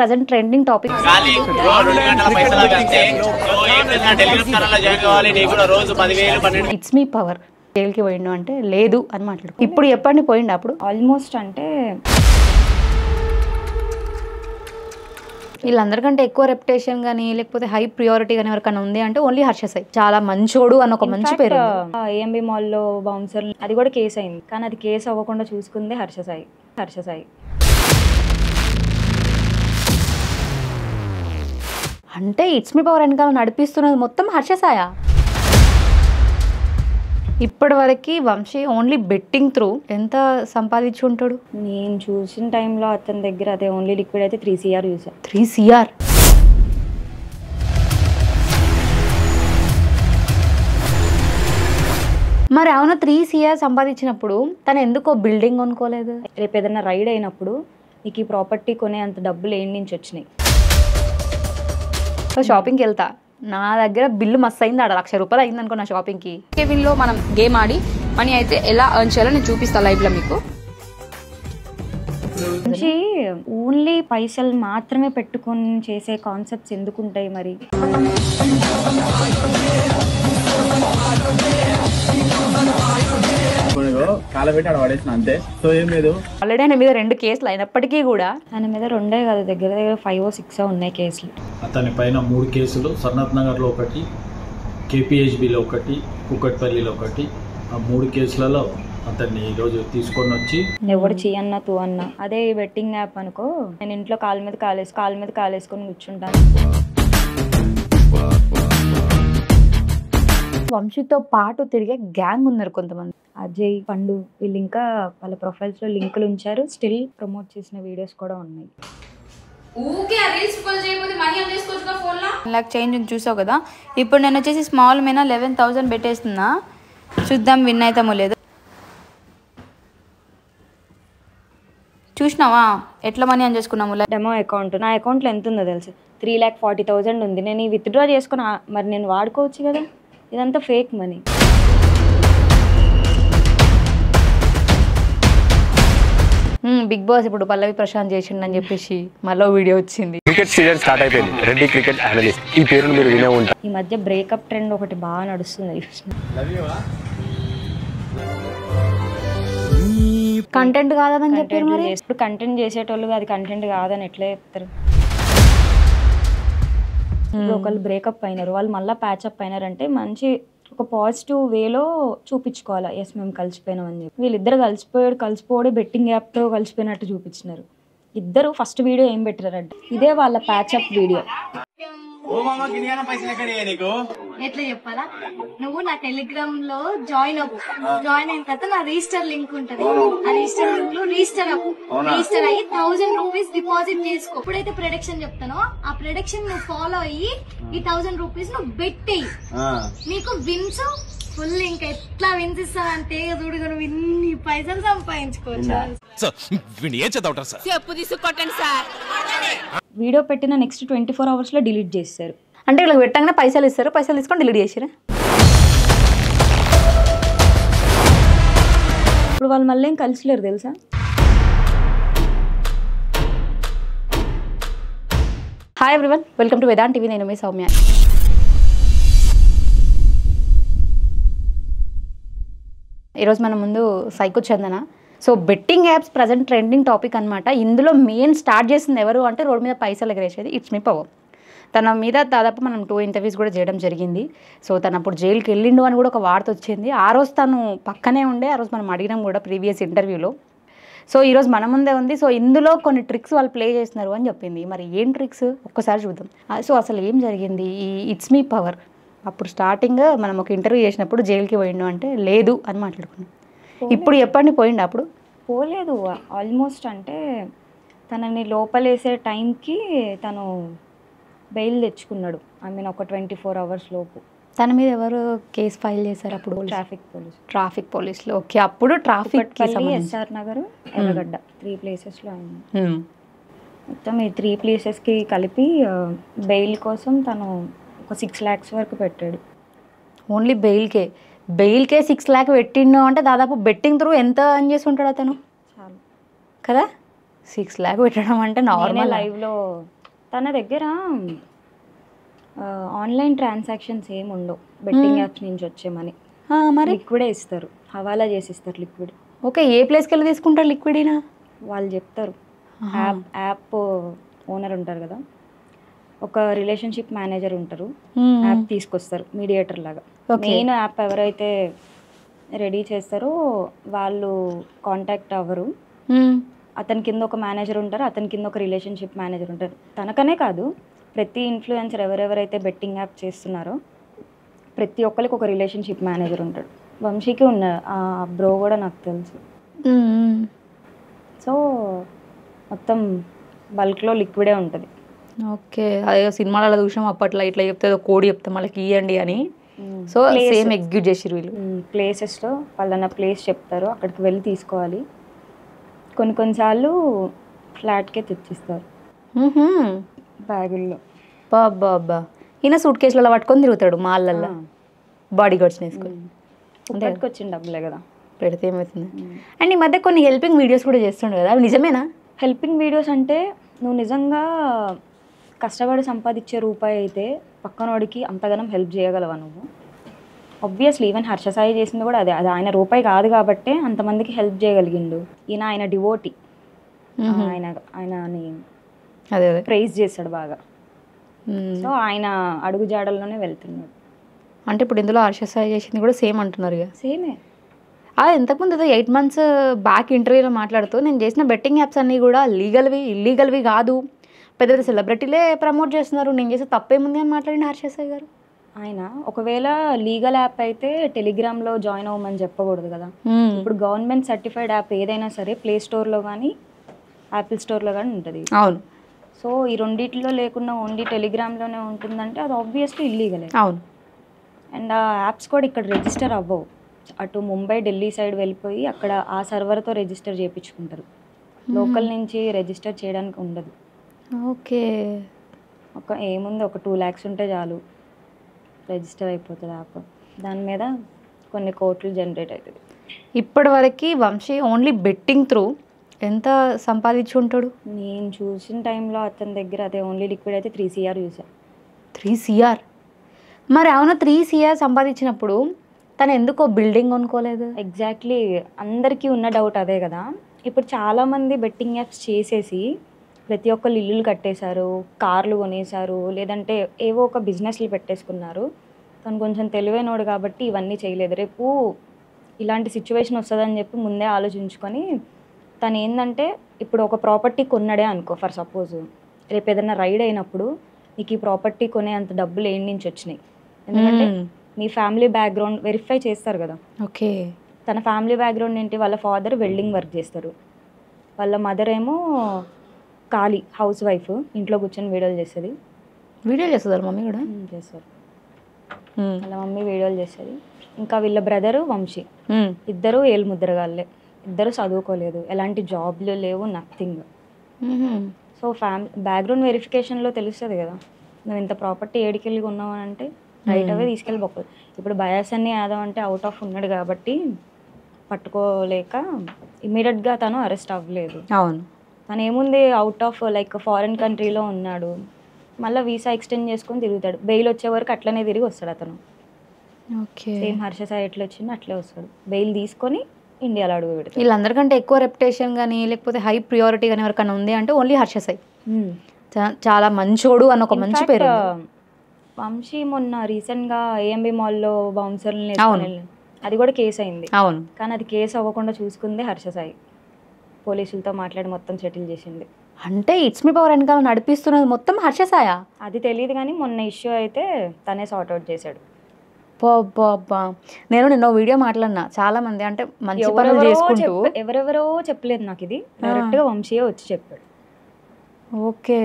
Present trending topic. It's me power. జైలుకి పోయిండు అంటే లేదు అని మాట్లాడు. ఇప్పుడు చెప్పండి పోయిండు అప్పుడు ఆల్మోస్ట్ అంటే వీళ్ళందరికంటే ఎక్కువ రెప్యుటేషన్ గానీ లేకపోతే హై ప్రియారిటీ గానీ ఎవరికైనా ఉంది అంటే ఓన్లీ హర్ష సాయి. చాలా మంచోడు అని ఒక మంచి పేరు. ఏఎంబి మాల్లో బౌన్సర్ అది కూడా కేసు అయింది, కానీ అది కేసు అవ్వకుండా చూసుకుంది హర్ష సాయి. అంటే ఇట్స్ మీ పవర్ వెనకాల నడిపిస్తున్నది మొత్తం హర్ష సాయా? ఇప్పటి వరకు వంశీ ఓన్లీ బెట్టింగ్ త్రూ ఎంత సంపాదించి ఉంటాడు? నేను చూసిన టైంలో అతని దగ్గర అదే ఓన్లీ లిక్విడ్ అయితే 3 CR చూసా. 3 CR? మరి అవును 3 CR సంపాదించినప్పుడు తను ఎందుకో బిల్డింగ్ కొనుక్కోలేదు? రేపు ఏదైనా రైడ్ అయినప్పుడు నీకు ఈ ప్రాపర్టీ కొనే అంత డబ్బులు ఏం నుంచి వచ్చినాయి? షాపింగ్కి వెళ్తా, నా దగ్గర బిల్లు మస్తు అయింది, ఆడ 1,00,000 రూపాయలు అయింది అనుకో నా షాపింగ్కి. కెవిన్లో మనం గేమ్ ఆడి మనీ అయితే ఎలా ఎర్న్ చేయాలో నేను చూపిస్తాను లైవ్లో మీకు. నుంచి ఓన్లీ పైసలు మాత్రమే పెట్టుకొని చేసే కాన్సెప్ట్స్ ఎందుకుంటాయి మరి? ఆల్రెడీ ఆయన మీద 2 కేసులు అయినప్పటికీ కూడా ఆయన మీద 2 కాదు, దగ్గర 5 or 6 ఉన్నాయి కేసులు. అతని పైన 3 కేసులు, సనత్ నగర్లో 1, KPHBలో 1, కుకట్పల్లిలో 1. ఆ 3 కేసులలో అతన్ని ఈరోజు తీసుకొని వచ్చి ఎవడు చేయన్నా తూ అన్నా అదే బెట్టింగ్ యాప్ అనుకో, నేను ఇంట్లో కాలు మీద కాలేసుకొని కూర్చుంటాను. వంశీతో పాటు తిరిగే గ్యాంగ్ ఉన్నారు కొంతమంది. అజయ్, పండు వీళ్ళు ఇంకా వాళ్ళ ప్రొఫైల్స్లో లింకులు ఉంచారు. స్టిల్ ప్రమోట్ చేసిన వీడియోస్ కూడా ఉన్నాయి. నాకు చేంజ్ చూసావు కదా. ఇప్పుడు నేను వచ్చేసి స్మాల్ మీద 11,000 పెట్టేస్తున్నా, చూద్దాం విన్ అవుతామో లేదు. చూసినావా ఎట్లా మనీ అని చేసుకున్నాము? డెమో అకౌంట్, నా అకౌంట్లో ఎంత ఉందో తెలుసు, 3,40,000 ఉంది. నేను ఈ విత్డ్రా చేసుకుని మరి నేను వాడుకోవచ్చు కదా. ఇదంతా ఫేక్ మనీ. బిగ్ బాస్ ఇప్పుడు పల్లవి ప్రశాంత్ చేసిండని చెప్పేసి మళ్ళీ వీడియో వచ్చింది. క్రికెట్ సీజన్ స్టార్ట్ అయిపోయింది. రెడ్డి క్రికెట్ అనలిస్ట్, ఈ పేరును మీరు వినే ఉంటారు. ఈ మధ్య బ్రేకప్ ట్రెండ్ ఒకటి బాగా నడుస్తుంది. కంటెంట్ కాదని చెప్పారు. మరి ఇప్పుడు కంటెంట్ చేసేటోళ్ళు అది కంటెంట్ కాదని ఎట్లా చెప్తారు? ఇప్పుడు ఒకళ్ళు బ్రేకప్ అయినారు, వాళ్ళు మళ్ళీ ప్యాచప్ అయినారంటే మంచి ఒక పాజిటివ్ వేలో చూపించుకోవాలి, ఎస్ మేము కలిసిపోయినాం అని చెప్పి. వీళ్ళిద్దరు కలిసిపోవడం బెట్టింగ్ యాప్తో కలిసిపోయినట్టు చూపించినారు. ఇద్దరు ఫస్ట్ వీడియో ఏం పెట్టారంటే ఇదే వాళ్ళ ప్యాచప్ వీడియో. ఎట్లా చెప్పాలా, నువ్వు నా టెలిగ్రామ్ లో జాయిన్ అయిన తర్వాత నా రిజిస్టర్ లింక్ ఉంటది. ఆ రిజిస్టర్ లింక్ లో రిజిస్టర్ అయ్యి 1,000 రూపీస్ డిపాజిట్ చేసుకో. ఎప్పుడైతే ప్రొడక్షన్ చెప్తానో ఆ ప్రొడక్షన్ నువ్వు ఫాలో అయ్యి ఈ 1,000 రూపీస్ నువ్వు బెట్టెయ్యి, నీకు విన్స్ ఫుల్. ఇంకా ఎట్లా విన్స్ ఇస్తానంటే చూడుగా నువ్వు ఇన్ని పైసలు సంపాదించుకోవచ్చు. వీడియో పెట్టిన నెక్స్ట్ 24 hours లో డిలీట్ చేస్తారు. అంటే వీళ్ళకి పెట్టగానే పైసలు ఇస్తారు, పైసలు తీసుకొని డిలీట్ చేసారా? ఇప్పుడు వాళ్ళు మళ్ళీ ఏం కలిసిలేరు తెలుసా. Hi everyone, welcome to Vedant TV. నేను మీ సౌమ్య. ఈరోజు మన ముందు psycho Chandana. So betting apps present trending topic అనమాట. ఇందులో మెయిన్ స్టార్ట్ చేసింది ఎవరు అంటే రోడ్ మీద పైసలు ఎగరేసేది ఇట్స్ మీ పవర్. తన మీద దాదాపు మనం 2 interviews కూడా చేయడం జరిగింది. సో తను అప్పుడు జైలుకి వెళ్ళిండు అని కూడా ఒక వార్త వచ్చింది. ఆ రోజు తను పక్కనే ఉండే, ఆ రోజు మనం అడిగినాం కూడా ప్రీవియస్ ఇంటర్వ్యూలో. సో ఈరోజు మన ముందే ఉంది. సో ఇందులో కొన్ని ట్రిక్స్ వాళ్ళు ప్లే చేస్తున్నారు అని చెప్పింది. మరి ఏం ట్రిక్స్ ఒక్కసారి చూద్దాం. సో అసలు ఏం జరిగింది ఈ ఇట్స్ మీ పవర్? అప్పుడు స్టార్టింగ్ మనం ఒక ఇంటర్వ్యూ చేసినప్పుడు జైలుకి పోయిండు అంటే లేదు అని మాట్లాడుకున్నాం. ఇప్పుడు చెప్పండి పోయిండు? అప్పుడు పోలేదు. ఆల్మోస్ట్ అంటే తనని లోపలేసే టైంకి తను బెయిల్ తెచ్చుకున్నాడు. ఒక 24 hours లోపు. తన మీద ఎవరు కేసు ఫైల్ చేశారు అప్పుడు? ట్రాఫిక్ పోలీసులు. ఓకే, అప్పుడు ట్రాఫిక్ SR నగర్, ఎర్రగడ్డ 3 places లో అయింది. మొత్తం ఈ 3 places కలిపి బెయిల్ కోసం తను ఒక 6 lakhs వరకు పెట్టాడు. ఓన్లీ బెయిల్కే 6 lakh పెట్టిండు అంటే దాదాపు బెట్టింగ్ త్రూ ఎంత అని చేసి ఉంటాడు అతను? చాలు కదా. 6 lakh పెట్టడం అంటే నేనే నార్మల్. లైవ్లో తన దగ్గర ఆన్లైన్ ట్రాన్సాక్షన్స్ ఏమి ఉండవు, బెట్టింగ్ యాప్స్ నుంచి వచ్చే మనీ మరి లిక్విడే ఇస్తారు, హవాలా చేసి ఇస్తారు లిక్విడ్. ఓకే, ఏ ప్లేస్కి వెళ్ళి తీసుకుంటారు లిక్విడీనా? వాళ్ళు చెప్తారు, యాప్ ఓనర్ ఉంటారు కదా, ఒక రిలేషన్షిప్ మేనేజర్ ఉంటారు, యాప్ తీసుకొస్తారు మీడియేటర్ లాగా. మెయిన్ యాప్ ఎవరైతే రెడీ చేస్తారో వాళ్ళు కాంటాక్ట్ అవ్వరు, అతని కింద ఒక మేనేజర్ ఉంటారు, అతని కింద ఒక రిలేషన్షిప్ మేనేజర్ ఉంటారు. తనకనే కాదు, ప్రతి ఇన్ఫ్లుయెన్సర్ ఎవరెవరైతే బెట్టింగ్ యాప్ చేస్తున్నారో ప్రతి ఒక్కరికి ఒక రిలేషన్షిప్ మేనేజర్ ఉంటాడు. వంశీకి ఉన్న ఆ బ్రో కూడా నాకు తెలుసు. సో మొత్తం బల్క్లో లిక్విడే ఉంటుంది. ఓకే, అదే సినిమాలలో చూసాం అప్పట్లో, ఇట్లా చెప్తే కోడి చెప్తాం వాళ్ళకి ఇవ్వండి అని. సో సేమ్ ఎగ్జిక్యూట్ చేసిరు వీళ్ళు. ప్లేసెస్లో వాళ్ళన్న ప్లేస్ చెప్తారు, అక్కడికి వెళ్ళి తీసుకోవాలి. కొన్నిసార్లు ఫ్లాట్కే తెచ్చిస్తారు బ్యాగుల్లో. బాబా, ఈయన సూట్ కేసులలో పట్టుకొని తిరుగుతాడు మాళ్ళల్లో, బాడీ గార్డ్స్ని వేసుకొని. ఇప్పటికి వచ్చిన డబ్బులే కదా పెడితే ఏమవుతుంది. అండ్ ఈ మధ్య కొన్ని హెల్పింగ్ వీడియోస్ కూడా చేస్తుండే కదా, అవి నిజమేనా? హెల్పింగ్ వీడియోస్ అంటే నువ్వు నిజంగా కష్టపడి సంపాదించే రూపాయి అయితే పక్కనోడికి అంతగానం హెల్ప్ చేయగలవా నువ్వు? ఆబ్వియస్లీ ఈవెన్ హర్ష సాయి చేసింది కూడా అదే, అది ఆయన రూపాయి కాదు కాబట్టే అంతమందికి హెల్ప్ చేయగలిగిండు. ఆయన డివోటీ, ఆయనని అదే అదే ప్రైజ్ చేస్తాడు బాగా. సో ఆయన అడుగు జాడల్లోనే వెళ్తున్నాడు. అంటే ఇప్పుడు ఇందులో హర్ష సాయి చేసింది కూడా సేమ్ అంటున్నారు ఇక. సేమే. ఇంతకుముందు ఏదో 8 months బ్యాక్ ఇంటర్వ్యూలో మాట్లాడుతూ నేను చేసిన బెట్టింగ్ యాప్స్ అన్నీ కూడా ఇల్లీగల్వి కాదు, పెద్ద పెద్ద సెలబ్రిటీలే ప్రమోట్ చేస్తున్నారు, నేను చేసే తప్పేముంది అని మాట్లాడిన హర్ష సాయి గారు. ఆయన ఒకవేళ లీగల్ యాప్ అయితే టెలిగ్రామ్లో జాయిన్ అవ్వమని చెప్పకూడదు కదా. ఇప్పుడు గవర్నమెంట్ సర్టిఫైడ్ యాప్ ఏదైనా సరే ప్లే స్టోర్లో కానీ యాపిల్ స్టోర్లో కానీ ఉంటుంది. అవును. సో ఈ రెండిట్లో లేకుండా ఓన్లీ టెలిగ్రామ్లోనే ఉంటుందంటే అది ఆబ్వియస్లీ ఇల్లీగలే. అవును. అండ్ ఆ యాప్స్ కూడా ఇక్కడ రిజిస్టర్ అవ్వవు, అటు ముంబై ఢిల్లీ సైడ్ వెళ్ళిపోయి అక్కడ ఆ సర్వర్తో రిజిస్టర్ చేయించుకుంటారు, లోకల్ నుంచి రిజిస్టర్ చేయడానికి ఉండదు. ఓకే. ఏముంది, ఒక 2 lakhs ఉంటే చాలు రిజిస్టర్ అయిపోతుంది యాప్. దాని మీద కొన్ని కోట్లు జనరేట్ అవుతుంది. ఇప్పటి వరకు వంశీ ఓన్లీ బెట్టింగ్ త్రూ ఎంత సంపాదించి ఉంటాడు? నేను చూసిన టైంలో అతని దగ్గర అదే ఓన్లీ లిక్విడ్ అయితే 3 CR చూసాను. 3 CR? మరి అవును, 3 CR సంపాదించినప్పుడు తను ఎందుకో బిల్డింగ్ కొనుక్కోలేదు? ఎగ్జాక్ట్లీ, అందరికీ ఉన్న డౌట్ అదే కదా. ఇప్పుడు చాలామంది బెట్టింగ్ యాప్స్ చేసేసి ప్రతి ఒక్కళ్ళు ఇల్లులు కట్టేశారు, కార్లు కొనేశారు, లేదంటే ఏవో ఒక బిజినెస్లు పెట్టేసుకున్నారు. తను కొంచెం తెలివైనోడు కాబట్టి ఇవన్నీ చేయలేదు. రేపు ఇలాంటి సిచ్యువేషన్ వస్తుందని చెప్పి ముందే ఆలోచించుకొని తను ఏంటంటే, ఇప్పుడు ఒక ప్రాపర్టీ కొన్నాడే అనుకో ఫర్ సపోజ్, రేపు ఏదైనా రైడ్ అయినప్పుడు నీకు ఈ ప్రాపర్టీ కొనే అంత డబ్బులు ఏం నుంచి వచ్చినాయి, ఎందుకంటే మీ ఫ్యామిలీ బ్యాక్గ్రౌండ్ వెరిఫై చేస్తారు కదా. ఓకే. తన ఫ్యామిలీ బ్యాక్గ్రౌండ్ ఏంటి, వాళ్ళ ఫాదర్ వెల్డింగ్ వర్క్ చేస్తారు, వాళ్ళ మదర్ ఏమో ఖాళీ హౌస్ వైఫ్, ఇంట్లో కూర్చొని వీడియోలు చేస్తుంది. వీడియోలు చేస్తారు మమ్మీ కూడా? చేస్తారు. వాళ్ళ మమ్మీ వీడియోలు చేస్తుంది. ఇంకా వీళ్ళ బ్రదరు వంశీ, ఇద్దరు ఏళ్ళు ముద్రగాళ్ళే, ఇద్దరు చదువుకోలేదు, ఎలాంటి జాబ్లు లేవు, నథింగ్. సో బ్యాక్గ్రౌండ్ వెరిఫికేషన్లో తెలుస్తుంది కదా, నువ్వు ఇంత ప్రాపర్టీ ఏడికెళ్ళి కొన్నావు అని అంటే రైట్ అవే తీసుకెళ్ళిపోతుంది. ఇప్పుడు బయాస్ అన్ని యాదవ్ అంటే అవుట్ ఆఫ్ ఉన్నాడు కాబట్టి పట్టుకోలేక ఇమీడియట్గా తను అరెస్ట్ అవ్వలేదు. అవును. తను ఏముంది, అవుట్ ఆఫ్ లైక్ ఫారిన్ కంట్రీలో ఉన్నాడు, మళ్ళీ వీసా ఎక్స్టెండ్ చేసుకొని తిరుగుతాడు, బెయిల్ వచ్చే వరకు అట్లనే తిరిగి వస్తాడు అతను. ఓకే. సేమ్ హర్ష సాయి ఎట్లా వచ్చిందో అట్లే వస్తాడు, బెయిల్ తీసుకొని ఇండియాలో అడుగు పెడతాడు. వీళ్ళందరికంటే ఎక్కువ రెప్యుటేషన్ కానీ లేకపోతే హై ప్రియారిటీ కానీ ఎవరికైనా ఉంది అంటే ఓన్లీ హర్ష సాయి. చాలా మంచోడు అని ఒక మంచి పేరు. వంశీ మొన్న రీసెంట్గా AMB మాల్లో బౌన్సర్ని అది కూడా కేసు అయింది. అవును. కానీ అది కేసు అవ్వకుండా చూసుకుందే హర్ష సాయి, పోలీసులతో మాట్లాడి మొత్తం సెటిల్ చేసింది. అంటే ఇట్స్ మీ పవర్ వెనకాల నడిపిస్తున్నది మొత్తం హర్ష సాయా? అది తెలియదు కానీ మొన్న ఇష్యూ అయితే తనే సార్ట్అవుట్ చేశాడు. నేను నిన్న వీడియో మాట్లాడినా, చాలా మంది అంటే మంచి పనులు చేసుకుంటూ ఎవరెవరో చెప్పలేదు నాకు, ఇది డైరెక్ట్గా వంశీయే వచ్చి చెప్పాడు. ఓకే.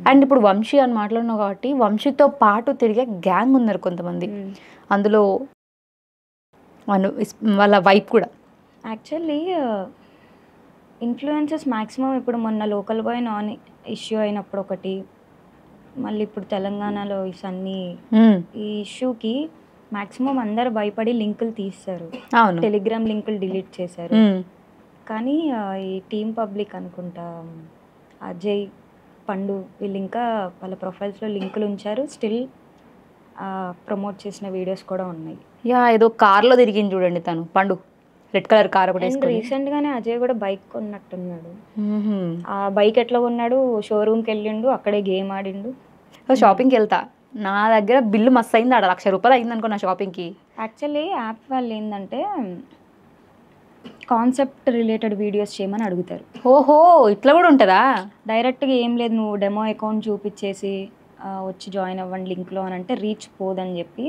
అండ్ ఇప్పుడు వంశీ అని మాట్లాడినావు కాబట్టి వంశీతో పాటు తిరిగే గ్యాంగ్ ఉన్నారు కొంతమంది, అందులో వాళ్ళ వైఫ్ కూడా. యాక్చువల్లీ ఇన్ఫ్లుయెన్సెస్ మ్యాక్సిమం ఇప్పుడు మొన్న లోకల్ బాయ్ నాన్ ఇష్యూ అయినప్పుడు ఒకటి, మళ్ళీ ఇప్పుడు తెలంగాణలో ఇవన్నీ ఈ ఇష్యూకి మ్యాక్సిమం అందరు భయపడి లింకులు తీస్తారు, టెలిగ్రామ్ లింకులు డిలీట్ చేశారు. కానీ ఈ టీమ్ పబ్లిక్ అనుకుంటా, అజయ్, పండు వీళ్ళు ఇంకా వాళ్ళ ప్రొఫైల్స్లో లింకులు ఉంచారు. స్టిల్ ప్రమోట్ చేసిన వీడియోస్ కూడా ఉన్నాయి. యా ఏదో కార్లో తిరిగింది చూడండి తను, పండు రెడ్ కలర్ కార్ ఒకటి అండ్ వేసుకొని. రీసెంట్గానే అజయ్ కూడా బైక్ కొన్నట్టున్నాడు. ఆ బైక్ ఎట్లా కొన్నాడు, షోరూమ్కి వెళ్ళిండు, అక్కడే గేమ్ ఆడిండు. సో షాపింగ్కి వెళ్తా, నా దగ్గర బిల్లు మస్తు అయింది, ఆడ 1,00,000 రూపాయలు అయింది అనుకో నా షాపింగ్కి. యాక్చువల్లీ యాప్ వాళ్ళు ఏంటంటే కాన్సెప్ట్ రిలేటెడ్ వీడియోస్ చేయమని అడుగుతారు. ఓహో ఇట్లా కూడా ఉంటుందా? డైరెక్ట్గా ఏం లేదు, నువ్వు డెమో అకౌంట్ చూపించేసి వచ్చి జాయిన్ అవ్వండి లింక్లో అని అంటే రీచ్ పోదని చెప్పి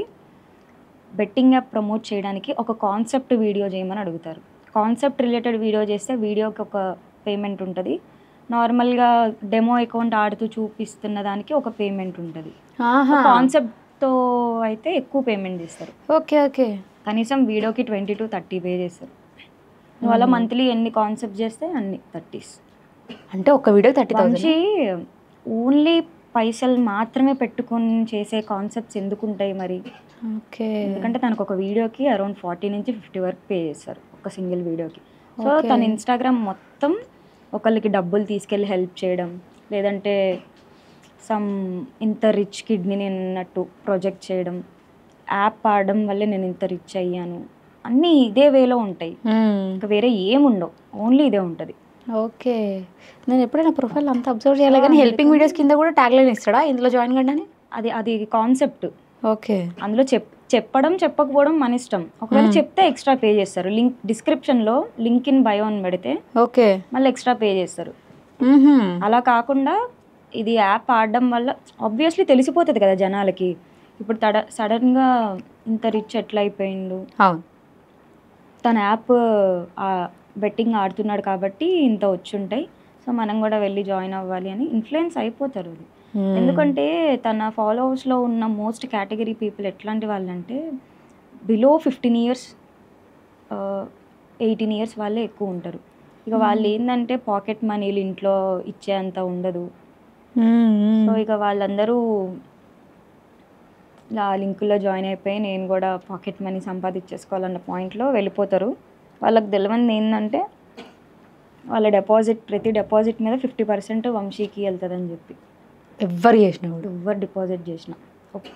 బెట్టింగ్ యాప్ ప్రమోట్ చేయడానికి ఒక కాన్సెప్ట్ వీడియో చేయమని అడుగుతారు. కాన్సెప్ట్ రిలేటెడ్ వీడియో చేస్తే వీడియోకి ఒక పేమెంట్ ఉంటుంది, నార్మల్గా డెమో అకౌంట్ ఆడుతూ చూపిస్తున్న దానికి ఒక పేమెంట్ ఉంటుంది. కాన్సెప్ట్తో అయితే ఎక్కువ పేమెంట్ చేస్తారు. Okay okay. కనీసం వీడియోకి 20 to 30 పే చేస్తారు. నువ్వు మంత్లీ ఎన్ని కాన్సెప్ట్ చేస్తే అన్ని 30s. అంటే ఒక వీడియో 30,000. ఓన్లీ పైసలు మాత్రమే పెట్టుకొని చేసే కాన్సెప్ట్స్ ఎందుకు ఉంటాయి మరి? ఓకే. ఎందుకంటే తనకు ఒక వీడియోకి అరౌండ్ 40 నుంచి 50 వరకు పే చేస్తారు ఒక సింగిల్ వీడియోకి. సో తన ఇన్స్టాగ్రామ్ మొత్తం ఒకళ్ళకి డబ్బులు తీసుకెళ్ళి హెల్ప్ చేయడం, లేదంటే సమ్ ఇంత రిచ్ కిడ్ని నేను అన్నట్టు ప్రొజెక్ట్ చేయడం, యాప్ ఆడడం వల్లే నేను ఇంత రిచ్ అయ్యాను, అన్నీ ఇదే వేలో ఉంటాయి. ఇంకా వేరే ఏముండవు, ఓన్లీ ఇదే ఉంటుంది. ఓకే. నేను ఎప్పుడైనా ప్రొఫైల్ అంతా అబ్జర్వ్ చేయాలి కానీ హెల్పింగ్ వీడియోస్ కింద కూడా ట్యాగ్ లైన్ ఇస్తాడా ఇందులో జాయిన్ కండి? అది కాన్సెప్ట్. ఓకే. అందులో చెప్పడం చెప్పకపోవడం మన ఇష్టం. ఒకవేళ చెప్తే ఎక్స్ట్రా పే చేస్తారు. లింక్ డిస్క్రిప్షన్లో లింక్ ఇన్ బయో అని పెడితే ఓకే మళ్ళీ ఎక్స్ట్రా పే చేస్తారు. అలా కాకుండా ఇది యాప్ ఆడడం వల్ల ఆబ్వియస్లీ తెలిసిపోతుంది కదా జనాలకి, ఇప్పుడు సడన్గా ఇంత రిచ్ ఎట్లా అయిపోయిండు, తన యాప్ బెట్టింగ్ ఆడుతున్నాడు కాబట్టి ఇంత వచ్చి ఉంటాయి, సో మనం కూడా వెళ్ళి జాయిన్ అవ్వాలి అని ఇన్ఫ్లుయెన్స్ అయిపోతారు. అది ఎందుకంటే తన ఫాలోవర్స్లో ఉన్న మోస్ట్ కేటగిరీ పీపుల్ ఎట్లాంటి వాళ్ళంటే బిలో 15 years 18 years వాళ్ళే ఎక్కువ ఉంటారు. ఇక వాళ్ళు ఏంటంటే పాకెట్ మనీలు ఇంట్లో ఇచ్చేంత ఉండదు. సో ఇక వాళ్ళందరూ ఆ లింకుల్లో జాయిన్ అయిపోయి నేను కూడా పాకెట్ మనీ సంపాదించేసుకోవాలన్న పాయింట్లో వెళ్ళిపోతారు. వాళ్ళకి తెలియనిది ఏంటంటే వాళ్ళ ప్రతి డిపాజిట్ మీద 50% వంశీకి వెళ్తుందని చెప్పి. ఎవరు చేసినా కూడా ఎవరు డిపాజిట్ చేసినా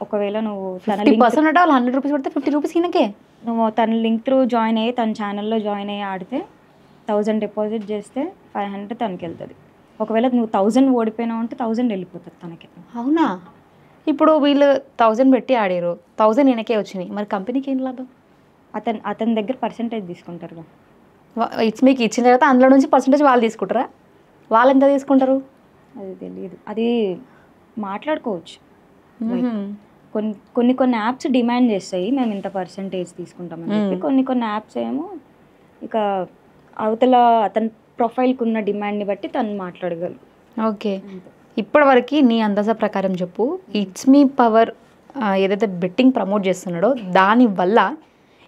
ఒకవేళ నువ్వు 50% అంటే వాళ్ళు 100 రూపీస్ పడితే 50 రూపీస్ ఈయనకే. నువ్వు తన లింక్ త్రూ జాయిన్ అయ్యి తన ఛానల్లో జాయిన్ అయ్యి ఆడితే 1000 డిపాజిట్ చేస్తే 500 తనకి వెళ్తుంది. ఒకవేళ నువ్వు 1000 ఓడిపోయినావు అంటే 1000 వెళ్ళిపోతుంది తనకి. అవునా? ఇప్పుడు వీళ్ళు 1000 పెట్టి ఆడారు, 1000 ఈయనకే వచ్చినాయి, మరి కంపెనీకి ఏం లాభం? అతని దగ్గర పర్సెంటేజ్ తీసుకుంటారు. మీకు ఇచ్చిన తర్వాత అందులో నుంచి పర్సెంటేజ్ వాళ్ళు తీసుకుంటారా? వాళ్ళు ఎంత తీసుకుంటారు అది తెలియదు, అది మాట్లాడుకోవచ్చు. కొన్ని యాప్స్ డిమాండ్ చేస్తాయి మేము ఇంత పర్సెంటేజ్ తీసుకుంటామని చెప్పి, కొన్ని యాప్స్ ఏమో ఇక అవతల అతని ప్రొఫైల్కి ఉన్న డిమాండ్ని బట్టి తను మాట్లాడగలరు. ఓకే. ఇప్పటివరకు నీ అందాజ ప్రకారం చెప్పు, ఇట్స్ మీ పవర్ ఏదైతే బెట్టింగ్ ప్రమోట్ చేస్తున్నాడో దానివల్ల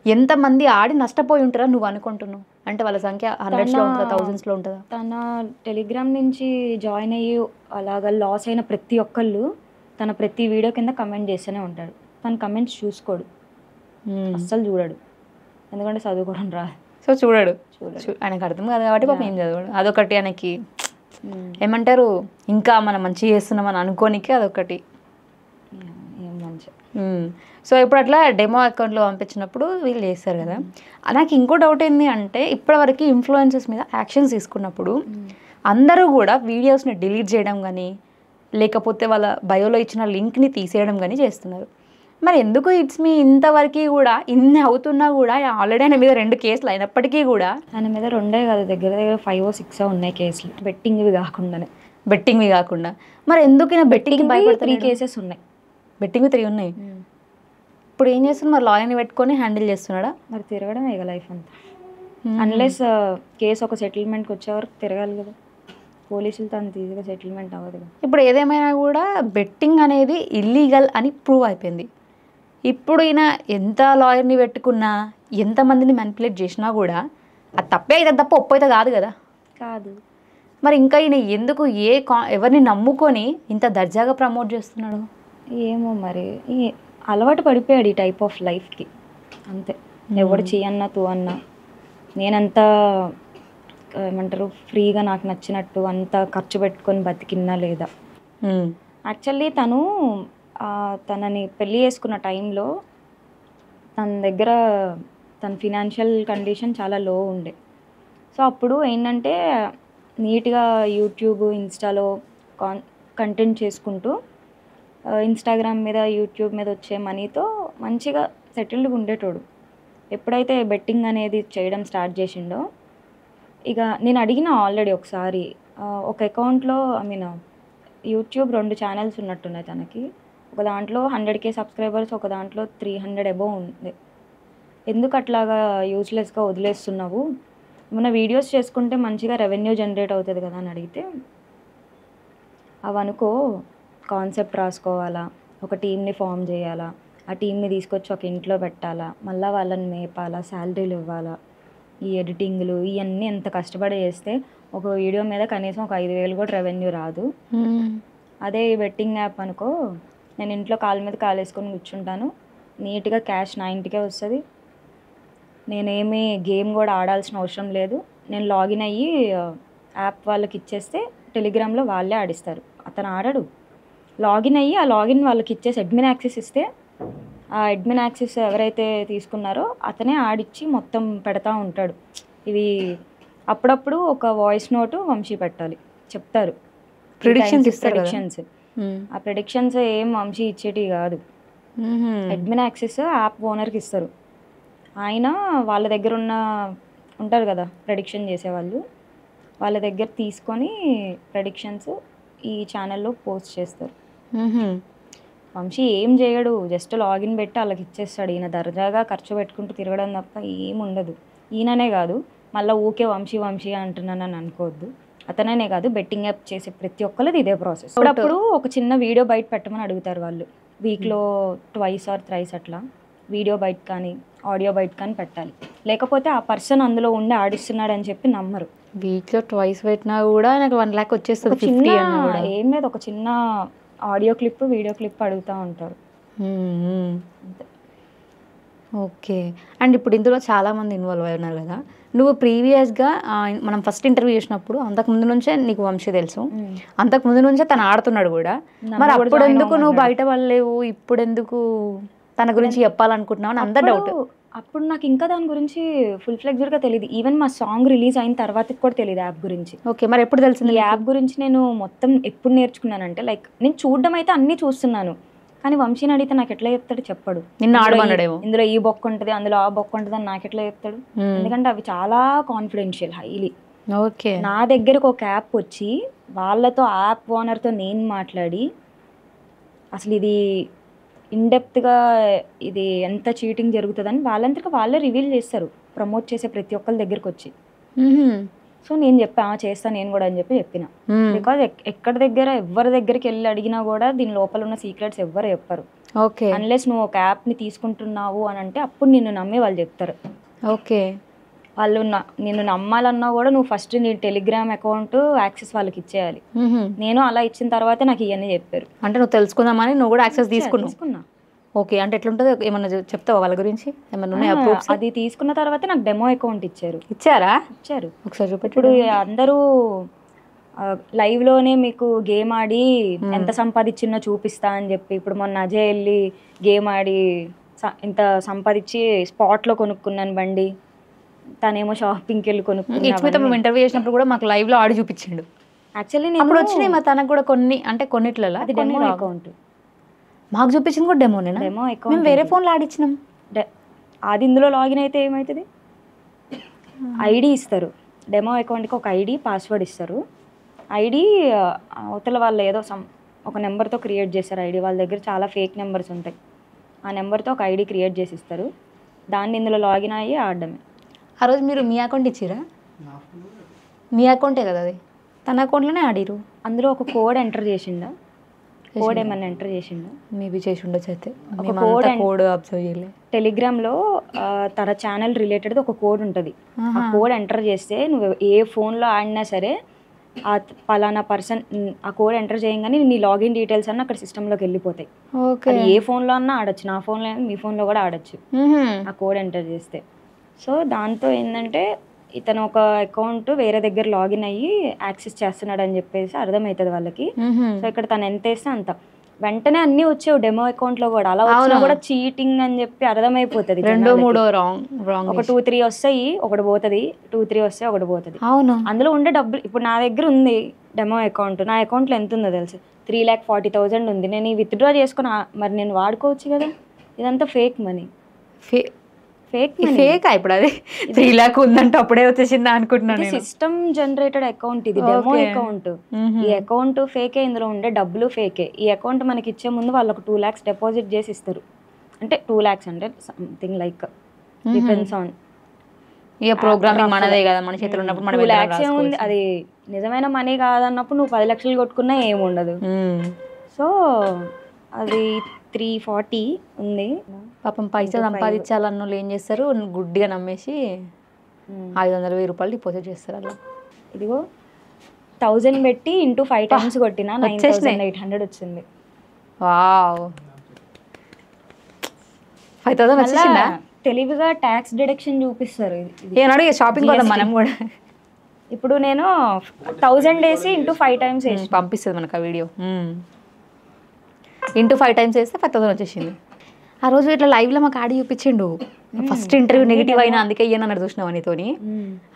ఎంతమంది ఆడి నష్టపోయి ఉంటారా నువ్వు అనుకుంటున్నావు? అంటే వాళ్ళ సంఖ్య 100sలో ఉంటుందా, 1000sలో ఉంటుందా? తన టెలిగ్రామ్ నుంచి జాయిన్ అయ్యి అలాగా లాస్ అయిన ప్రతి ఒక్కళ్ళు తన ప్రతి వీడియో కింద కమెంట్ చేస్తూనే ఉంటాడు. తన కమెంట్స్ చూసుకోడు, అస్సలు చూడడు, ఎందుకంటే చదువుకోవడం రాదు. సో చూడడు, ఆయనకు అర్థం కాదు కాబట్టి పాపం ఏం చదవడు. అదొకటి ఆయనకి ఏమంటారు, ఇంకా మనం మంచిగా చేస్తున్నామని అనుకోనికి అదొకటి ఏం మంచి. సో ఇప్పుడు అట్లా డెమో అకౌంట్లో పంపించినప్పుడు వీళ్ళు చేస్తారు కదా. నాకు ఇంకో డౌట్ ఏంటి అంటే ఇప్పటివరకు ఇన్ఫ్లుయెన్సర్స్ మీద యాక్షన్స్ తీసుకున్నప్పుడు అందరూ కూడా వీడియోస్ని డిలీట్ చేయడం కానీ లేకపోతే వాళ్ళ బయోలో ఇచ్చిన లింక్ని తీసేయడం కానీ చేస్తున్నారు. మరి ఎందుకు ఇట్స్ మీ ఇంతవరకు కూడా ఇన్ని అవుతున్నా కూడా ఆల్రెడీ ఆయన మీద 2 కేసులు అయినప్పటికీ కూడా? ఆయన మీద 2 కాదు, దగ్గర 5 or 6 ఉన్నాయి కేసులు, బెట్టింగ్వి కాకుండా. మరి ఎందుకు ఈయన బెట్టింగ్ భయపడతా? 3 cases ఉన్నాయి, బెట్టింగ్ 3 ఉన్నాయి. ఇప్పుడు ఏం చేస్తున్నారు? మరి లాయర్ని పెట్టుకొని హ్యాండిల్ చేస్తున్నాడా? మరి తిరగడం ఇక లైఫ్ అంతా, అన్లెస్ కేసు ఒక సెటిల్మెంట్కి వచ్చే వరకు తిరగాలి కదా. పోలీసులు తను ఈజీగా సెటిల్మెంట్ అవ్వదు కదా. ఇప్పుడు ఏదేమైనా కూడా బెట్టింగ్ అనేది ఇల్లీగల్ అని ప్రూవ్ అయిపోయింది. ఇప్పుడు ఈయన ఎంత లాయర్ని పెట్టుకున్నా ఎంతమందిని మ్యానిపులేట్ చేసినా కూడా అది తప్పే అయితే తప్ప ఒప్పు అయితే కాదు కదా. కాదు. మరి ఇంకా ఈయన ఎందుకు ఎవరిని నమ్ముకొని ఇంత దర్జాగా ప్రమోట్ చేస్తున్నాడు? ఏమో మరి, అలవాటు పడిపోయాడు ఈ టైప్ ఆఫ్ లైఫ్కి అంతే. ఎవడు చేయన్నా తూ అన్నా నేనంతా ఏమంటారు ఫ్రీగా నాకు నచ్చినట్టు అంత ఖర్చు పెట్టుకొని బతికినా లేదా. యాక్చువల్లీ తను తనని పెళ్ళి చేసుకున్న టైంలో తన దగ్గర తన ఫినాన్షియల్ కండిషన్ చాలా లో ఉండే. సో అప్పుడు ఏంటంటే నీట్గా యూట్యూబ్ ఇన్స్టాలో కంటెంట్ చేసుకుంటూ ఇన్స్టాగ్రామ్ మీద యూట్యూబ్ మీద వచ్చే మనీతో మంచిగా సెటిల్డ్గా ఉండేటోడు. ఎప్పుడైతే బెట్టింగ్ అనేది చేయడం స్టార్ట్ చేసిండో ఇక నేను అడిగిన ఆల్రెడీ ఒకసారి ఒక అకౌంట్లో యూట్యూబ్ 2 ఛానల్స్ ఉన్నట్టున్నాయి తనకి. ఒక దాంట్లో 100K సబ్స్క్రైబర్స్, ఒక దాంట్లో 300 అబోవ్ ఉంది. ఎందుకు అట్లాగా యూజ్లెస్గా వదిలేస్తున్నావు, ఏమైనా వీడియోస్ చేసుకుంటే మంచిగా రెవెన్యూ జనరేట్ అవుతుంది కదా అని అడిగితే, అవనుకో కాన్సెప్ట్ రాసుకోవాలా, ఒక టీమ్ని ఫామ్ చేయాలా, ఆ టీమ్ని తీసుకొచ్చి ఒక ఇంట్లో పెట్టాలా, మళ్ళీ వాళ్ళని మేపాలా, శాలరీలు ఇవ్వాలా, ఈ ఎడిటింగ్లు ఇవన్నీ ఎంత కష్టపడి చేస్తే ఒక వీడియో మీద కనీసం ఒక 5,000 కూడా రెవెన్యూ రాదు. అదే ఈ బెట్టింగ్ యాప్ అనుకో, నేను ఇంట్లో కాలు మీద కాలు వేసుకొని కూర్చుంటాను, నీట్గా క్యాష్ నా ఇంటికే వస్తుంది, నేనేమి గేమ్ కూడా ఆడాల్సిన అవసరం లేదు, నేను లాగిన్ అయ్యి యాప్ వాళ్ళకి ఇచ్చేస్తే టెలిగ్రామ్లో వాళ్ళే ఆడిస్తారు. అతను ఆడడు, లాగిన్ అయ్యి ఆ లాగిన్ వాళ్ళకి ఇచ్చేసి అడ్మిన్ యాక్సెస్ ఇస్తే ఆ అడ్మిన్ యాక్సెస్ ఎవరైతే తీసుకున్నారో అతనే ఆడిచ్చి మొత్తం పెడతా ఉంటాడు. ఇవి అప్పుడప్పుడు ఒక వాయిస్ నోటు వంశీ పెట్టాలి, చెప్తారు ప్రిడిక్షన్స్. ఆ ప్రిడిక్షన్స్ ఏం వంశీ ఇచ్చేటివి కాదు, అడ్మిన్ యాక్సెస్ యాప్ ఓనర్కి ఇస్తారు. ఆయన వాళ్ళ దగ్గర ఉంటారు కదా ప్రెడిక్షన్ చేసేవాళ్ళు, వాళ్ళ దగ్గర తీసుకొని ప్రెడిక్షన్స్ ఈ ఛానల్లో పోస్ట్ చేస్తారు. వంశీ ఏం చేయడు, జస్ట్ లాగిన్ పెట్టి వాళ్ళకి ఇచ్చేస్తాడు. ఈయన దర్జాగా ఖర్చు పెట్టుకుంటూ తిరగడం తప్ప ఏం ఉండదు. ఈయననే కాదు, మళ్ళీ ఊకే వంశీ వంశీ అంటున్నానని అనుకోవద్దు. అతననే కాదు, బెట్టింగ్ యాప్ చేసే ప్రతి ఒక్కరిది ఇదే ప్రాసెస్. అప్పుడప్పుడు ఒక చిన్న వీడియో బయట పెట్టమని అడుగుతారు వాళ్ళు, వీక్లో 2 or 3 అట్లా వీడియో బయట కానీ ఆడియో బయట కానీ పెట్టాలి, లేకపోతే ఆ పర్సన్ అందులో ఉండి ఆడిస్తున్నాడు అని చెప్పి నమ్మరు. వీక్లో 2 పెట్టినా కూడా నాకు 1 lakh వచ్చేస్తుంది. ఏం లేదు, ఒక చిన్న ఆడియో క్లిప్ వీడియో క్లిప్ అడుగుతూ ఉంటారు. ఓకే. అండ్ ఇప్పుడు ఇందులో చాలామంది ఇన్వాల్వ్ అయి ఉన్నారు కదా, నువ్వు ప్రీవియస్గా మనం ఫస్ట్ ఇంటర్వ్యూ చేసినప్పుడు అంతకుముందు నుంచే నీకు వంశీ తెలుసు, అంతకుముందు నుంచే తను ఆడుతున్నాడు కూడా, మరి అప్పుడు ఎందుకు నువ్వు బయట పడలేవు, ఇప్పుడు ఎందుకు తన గురించి చెప్పాలనుకుంటున్నావు అని అందరు డౌట్. అప్పుడు నాకు ఇంకా దాని గురించి ఫుల్ ఫ్లెక్జర్గా తెలియదు. ఈవెన్ మా సాంగ్ రిలీజ్ అయిన తర్వాత కూడా తెలియదు యాప్ గురించి. ఓకే, మరి ఎప్పుడు తెలిసింది ఈ యాప్ గురించి? నేను మొత్తం ఎప్పుడు నేర్చుకున్నానంటే, లైక్ నేను చూడడం అయితే అన్నీ చూస్తున్నాను, కానీ వంశీని అడిగితే నాకు ఎట్లా చెప్తాడు, చెప్పడు. నిన్న ఆడమన్నాడేమో, ఇందులో ఈ బొక్క ఉంటుంది, అందులో ఆ బొక్క ఉంటుంది అని నాకు ఎట్లా చెప్తాడు, ఎందుకంటే అవి చాలా కాన్ఫిడెన్షియల్, హైలీ. ఓకే, నా దగ్గరకు ఒక యాప్ వచ్చి వాళ్ళతో యాప్ ఓనర్తో నేను మాట్లాడి అసలు ఇది ఇన్డెప్త్గా ఇది ఎంత చీటింగ్ జరుగుతుందని వాళ్ళంతగా వాళ్ళే రివీల్ చేస్తారు, ప్రమోట్ చేసే ప్రతి ఒక్కరి దగ్గరికి వచ్చి. సో నేను చేస్తాను నేను కూడా అని చెప్పిన. బికాజ్ ఎవరి దగ్గరికి వెళ్ళి అడిగినా కూడా దీని లోపల ఉన్న సీక్రెట్స్ ఎవ్వరు చెప్పరు. ఓకే, అన్లెస్ నువ్వు ఒక యాప్ని తీసుకుంటున్నావు అని అంటే అప్పుడు నిన్ను నమ్మి వాళ్ళు చెప్తారు. ఓకే, వాళ్ళు నిన్ను నమ్మాలన్నా కూడా నువ్వు ఫస్ట్ నీ టెలిగ్రామ్ అకౌంట్ యాక్సెస్ వాళ్ళకి ఇచ్చేయాలి. నేను అలా ఇచ్చిన తర్వాత నాకు ఇవన్నీ చెప్పారు. అంటే నువ్వు తెలుసుకుందామని నువ్వు కూడా యాక్సెస్ తీసుకున్నా. ఓకే, అంటే ఎట్లుంటుందో ఏమన్నా చెప్తావా వాళ్ళ గురించి? ఏమన్నా అది తీసుకున్న తర్వాత నాకు డెమో అకౌంట్ ఇచ్చారు. ఇచ్చారు ఒకసారి చూపెట్టు. ఇప్పుడు అందరూ లైవ్లోనే మీకు గేమ్ ఆడి ఎంత సంపాదించినా చూపిస్తా అని చెప్పి, ఇప్పుడు మొన్న అజయ్ వెళ్ళి గేమ్ ఆడి ఇంత సంపాదించి స్పాట్లో కొనుక్కున్నాను బండి, తనేమో షాపింగ్కి వెళ్ళి కొనుక్కున్నాను. ఇంటర్వ్యూ చేసినప్పుడు కూడా మాకు లైవ్ లో ఆడి చూపించిండు. యాక్చువల్లీ అప్పుడు వచ్చినాయి మా తనకు కూడా కొన్నిట్లలో అది డెమో అకౌంట్ మాకు చూపించింది కూడా డెమోనేనా? డెమో అకౌంట్ వేరే ఫోన్లో ఆడిచ్చినాం. అది ఇందులో లాగిన్ అయితే ఏమవుతుంది, ఐడి ఇస్తారు. డెమో అకౌంట్కి ఒక ఐడి పాస్వర్డ్ ఇస్తారు. ఐడి అవతల వాళ్ళు ఏదో ఒక నెంబర్తో క్రియేట్ చేస్తారు ఐడి. వాళ్ళ దగ్గర చాలా ఫేక్ నెంబర్స్ ఉంటాయి. ఆ నెంబర్తో ఒక ఐడి క్రియేట్ చేసి ఇస్తారు. దాన్ని ఇందులో లాగిన్ అయ్యి ఆడడమే. ఆ రోజు మీరు మీ అకౌంట్ ఇచ్చిరా? మీ అకౌంటే కదా అది, తన అకౌంట్లోనే ఆడిరు. అందులో ఒక కోడ్ ఎంటర్ చేసిండా, కోడ్ ఏమన్నా ఎంటర్ చేసిండా? మేబీ చేసి ఉండొచ్చు. అయితే ఒక కోడ్ అబ్జర్వ్ చేయలేదు. టెలిగ్రామ్లో తన ఛానల్ రిలేటెడ్ ఒక కోడ్ ఉంటుంది. ఆ కోడ్ ఎంటర్ చేస్తే నువ్వు ఏ ఫోన్లో ఆడినా సరే ఆ పలానా పర్సన్ ఆ కోడ్ ఎంటర్ చేయగానే నీ లాగిన్ డీటెయిల్స్ అన్న అక్కడ సిస్టంలోకి వెళ్ళిపోతాయి. అది ఏ ఫోన్లో అన్నా ఆడొచ్చు, నా ఫోన్లో మీ ఫోన్లో కూడా ఆడొచ్చు ఆ కోడ్ ఎంటర్ చేస్తే. సో దాంతో ఏంటంటే ఇతను ఒక అకౌంట్ వేరే దగ్గర లాగిన్ అయ్యి యాక్సెస్ చేస్తున్నాడు అని చెప్పేసి అర్థమవుతుంది వాళ్ళకి. సో ఇక్కడ తను ఎంత వేస్తే అంత వెంటనే అన్ని వచ్చావు డెమో అకౌంట్ లో కూడా. అలా వచ్చినా కూడా చీటింగ్ అని చెప్పి అర్థమైపోతుంది. 2-3 రాంగ్ ఒక 2-3 వస్తాయి, ఒకటి పోతుంది. 2-3 వస్తాయి, ఒకటి పోతుంది. అవును. అందులో ఉండే డబ్బులు ఇప్పుడు నా దగ్గర ఉంది డెమో అకౌంట్. నా అకౌంట్లో ఎంత ఉందో తెలుసు, 3,40,000 ఉంది. నేను ఈ విత్డ్రా చేసుకుని మరి నేను వాడుకోవచ్చు కదా. ఇదంతా ఫేక్ మనీ. ఫేక్ ఇప్పుడు అది 3 lakh ఉందంటే అప్పుడే వచ్చేసిందా అనుకుంటున్నాను. సిస్టమ్ జనరేటెడ్ అకౌంట్ ఇది, డెమో అకౌంట్. ఈ అకౌంట్ ఫేకే, ఇందులో ఉండే డబ్బులు ఫేకే. ఈ అకౌంట్ మనకి ఇచ్చే ముందు వాళ్ళకు 2 lakhs డిపాజిట్ చేసి ఇస్తారు. అంటే 2 lakhs అంటే సంథింగ్ లైక్ డిపెండ్స్ ఆన్. ఇక ప్రోగ్రామింగ్ మనదే కదా, మన చేతిలో ఉన్నప్పుడు మనం 2 lakhs ఏముంది, అది నిజమైన మనీ కాదన్నప్పుడు నువ్వు 10 లక్షలు కొట్టుకున్నా ఏముండదు. సో అది 340 ఉంది. పాపం పైసలు సంపాదించాలన్న వాళ్ళు ఏం చేస్తారు, గుడ్డిగా నమ్మేసి 500,000 రూపాయలు డిపాజిట్ చేస్తారు. అలా ఇదిగో 1000 పెట్టి ఇంటూ 5 times కొట్టినా 9,800 వచ్చింది. వావ్, 5,000 వచ్చేసిందా? తెలివిగా ట్యాక్స్ డిడక్షన్ చూపిస్తారు. ఏనాడు ఇక షాపింగ్ పోదాం మనం కూడా. ఇప్పుడు నేను 1000 వేసి ఇంటూ 5 times వేసి పంపిస్తుంది మనకు ఆ వీడియో. ఇంటూ 5 times వేస్తే 5,000 వచ్చేసింది. ఆ రోజు ఇట్లా లైవ్లో మాకు యాడ్ చూపించిండు. ఫస్ట్ ఇంటర్వ్యూ నెగిటివ్ అయినా అందుకే అయ్యాను అన్నది చూసినావు నీతోని.